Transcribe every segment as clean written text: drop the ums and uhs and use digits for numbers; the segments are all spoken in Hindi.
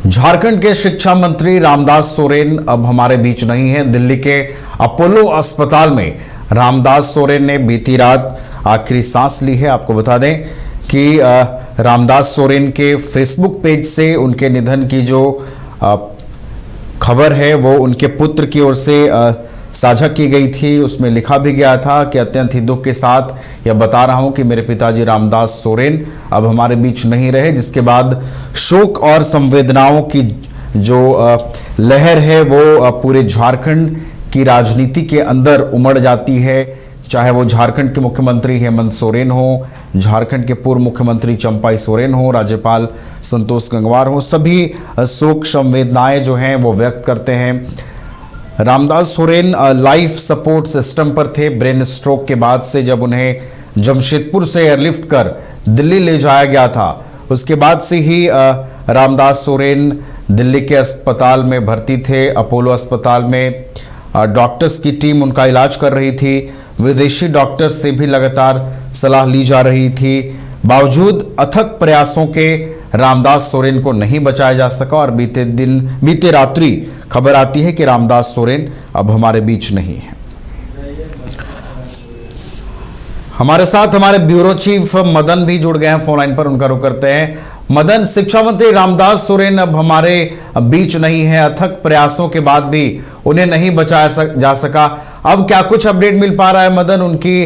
झारखंड के शिक्षा मंत्री रामदास सोरेन अब हमारे बीच नहीं है। दिल्ली के अपोलो अस्पताल में रामदास सोरेन ने बीती रात आखिरी सांस ली है। आपको बता दें कि रामदास सोरेन के फेसबुक पेज से उनके निधन की जो खबर है वो उनके पुत्र की ओर से साझा की गई थी। उसमें लिखा भी गया था कि अत्यंत ही दुख के साथ यह बता रहा हूं कि मेरे पिताजी रामदास सोरेन अब हमारे बीच नहीं रहे, जिसके बाद शोक और संवेदनाओं की जो लहर है वो पूरे झारखंड की राजनीति के अंदर उमड़ जाती है। चाहे वो झारखंड के मुख्यमंत्री हेमंत सोरेन हो, झारखंड के पूर्व मुख्यमंत्री चंपाई सोरेन हो, राज्यपाल संतोष गंगवार हो, सभी शोक संवेदनाएं जो हैं वो व्यक्त करते हैं। Ramdas Soren life support system पर थे। ब्रेन स्ट्रोक के बाद से जब उन्हें जमशेदपुर से एयरलिफ्ट कर दिल्ली ले जाया गया था, उसके बाद से ही रामदास सोरेन दिल्ली के अस्पताल में भर्ती थे। अपोलो अस्पताल में डॉक्टर्स की टीम उनका इलाज कर रही थी। विदेशी डॉक्टर्स से भी लगातार सलाह ली जा रही थी। बावजूद अथक प्रयासों के रामदास सोरेन को नहीं बचाया जा सका और बीते रात्रि खबर आती है कि रामदास सोरेन अब हमारे बीच नहीं है। हमारे साथ हमारे ब्यूरो चीफ मदन भी जुड़ गए हैं फोन लाइन पर, उनका रुख करते हैं। मदन, शिक्षा मंत्री रामदास सोरेन अब हमारे बीच नहीं है, अथक प्रयासों के बाद भी उन्हें नहीं बचाया जा सका। अब क्या कुछ अपडेट मिल पा रहा है मदन? उनकी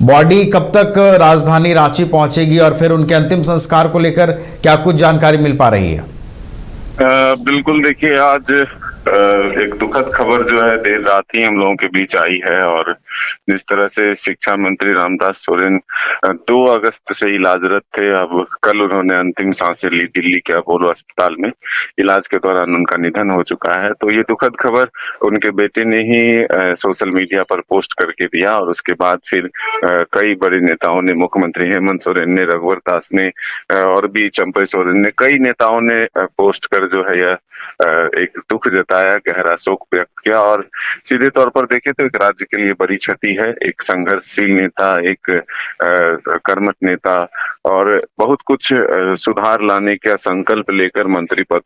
बॉडी कब तक राजधानी रांची पहुंचेगी और फिर उनके अंतिम संस्कार को लेकर क्या कुछ जानकारी मिल पा रही है? बिल्कुल, देखिए आज एक दुखद खबर जो है देर रात ही हम लोगों के बीच आई है। और जिस तरह से शिक्षा मंत्री रामदास सोरेन 2 अगस्त से इलाजरत थे, अब कल उन्होंने अंतिम सांसें ली दिल्ली के अपोलो अस्पताल में। इलाज के दौरान उनका निधन हो चुका है। तो ये दुखद खबर उनके बेटे ने ही सोशल मीडिया पर पोस्ट करके दिया और उसके बाद फिर कई बड़े नेताओं ने, मुख्यमंत्री हेमंत सोरेन ने, रघुवर दास ने और भी चंपाई सोरेन ने, कई नेताओं ने पोस्ट कर जो है यह एक दुख जताया, गहरा शोक व्यक्त किया। और सीधे तौर पर देखें तो एक राज्य के लिए बड़ी क्षति है। एक संघर्षशील नेता, एक कर्मठ नेता और बहुत कुछ सुधार लाने का संकल्प लेकर मंत्री पद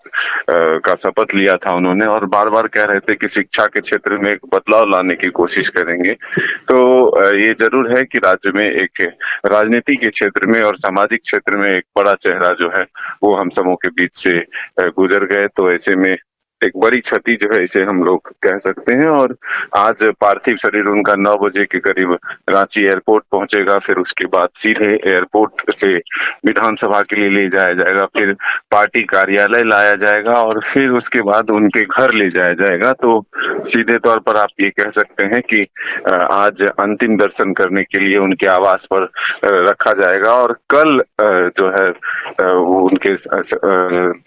का शपथ लिया था उन्होंने, और बार बार कह रहे थे कि शिक्षा के क्षेत्र में एक बदलाव लाने की कोशिश करेंगे। तो ये जरूर है कि राज्य में एक राजनीति के क्षेत्र में और सामाजिक क्षेत्र में एक बड़ा चेहरा जो है वो हम सबों के बीच से गुजर गए। तो ऐसे में एक बड़ी क्षति जो है इसे हम लोग कह सकते हैं। और आज पार्थिव शरीर उनका 9 बजे के करीब रांची एयरपोर्ट पहुंचेगा। फिर उसके बाद सीधे एयरपोर्ट से विधानसभा के लिए ले जाया जाएगा, फिर पार्टी कार्यालय लाया जाएगा और फिर उसके बाद उनके घर ले जाया जाएगा। तो सीधे तौर पर आप ये कह सकते हैं कि आज अंतिम दर्शन करने के लिए उनके आवास पर रखा जाएगा और कल जो है उनके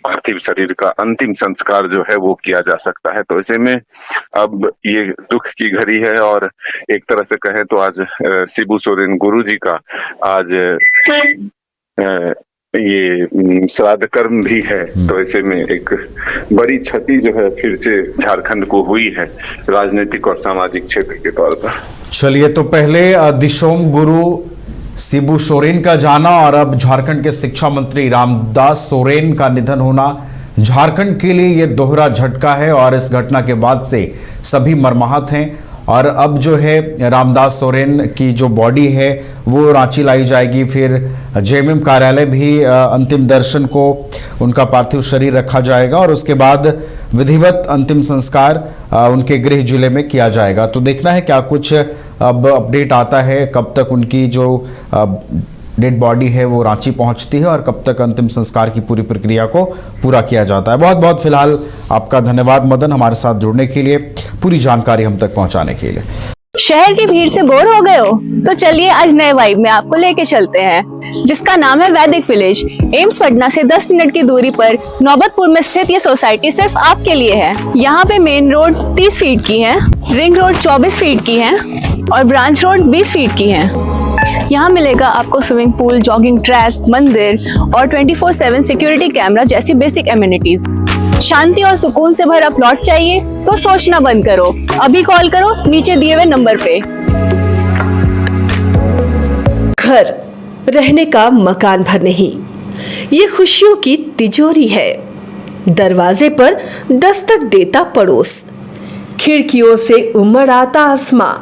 पार्थिव शरीर का अंतिम संस्कार जो है वो किया जा सकता है। तो ऐसे में अब ये दुख की घड़ी है और एक तरह से कहें तो आज शिबू सोरेन गुरुजी का आज ये श्राद्ध कर्म भी है। तो ऐसे में एक बड़ी क्षति जो है फिर से झारखंड को हुई है राजनीतिक और सामाजिक क्षेत्र के तौर पर। चलिए, तो पहले दिशोम गुरु शिबू सोरेन का जाना और अब झारखंड के शिक्षा मंत्री रामदास सोरेन का निधन होना झारखंड के लिए ये दोहरा झटका है और इस घटना के बाद से सभी मर्माहत हैं। और अब जो है रामदास सोरेन की जो बॉडी है वो रांची लाई जाएगी, फिर जेएमएम कार्यालय भी अंतिम दर्शन को उनका पार्थिव शरीर रखा जाएगा और उसके बाद विधिवत अंतिम संस्कार उनके गृह जिले में किया जाएगा। तो देखना है क्या कुछ अब अपडेट आता है, कब तक उनकी जो डेड बॉडी है वो रांची पहुंचती है और कब तक अंतिम संस्कार की पूरी प्रक्रिया को पूरा किया जाता है। बहुत बहुत फिलहाल आपका धन्यवाद मदन, हमारे साथ जुड़ने के लिए, पूरी जानकारी हम तक पहुंचाने के लिए। शहर की भीड़ से बोर हो गए हो तो चलिए आज नए वाइब में आपको लेके चलते हैं, जिसका नाम है वैदिक विलेज। एम्स पटना से 10 मिनट की दूरी पर नौबतपुर में स्थित ये सोसाइटी सिर्फ आपके लिए है। यहाँ पे मेन रोड 30 फीट की है, रिंग रोड 24 फीट की है और ब्रांच रोड 20 फीट की है। यहाँ मिलेगा आपको स्विमिंग पूल, जॉगिंग ट्रैक, मंदिर और 24/7 सिक्योरिटी कैमरा जैसी बेसिक एमिनिटीज। शांति और सुकून से भरा प्लॉट चाहिए तो सोचना बंद करो, अभी कॉल करो नीचे दिए हुए नंबर पे। घर रहने का मकान भर नहीं, ये खुशियों की तिजोरी है। दरवाजे पर दस्तक देता पड़ोस, खिड़कियों से उमड़ आता आसमां,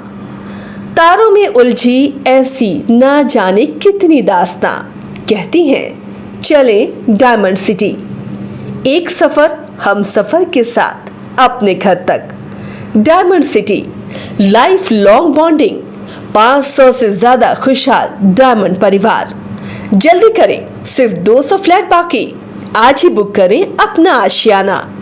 तारों में उलझी ऐसी ना जाने कितनी दास्तां। कहती हैं चले डायमंड सिटी, एक सफर हम सफर के साथ अपने घर तक। Diamond city, life long bonding, 500 से ज्यादा खुशहाल डायमंड परिवार। जल्दी करें, सिर्फ 200 फ्लैट बाकी। आज ही बुक करें अपना आशियाना।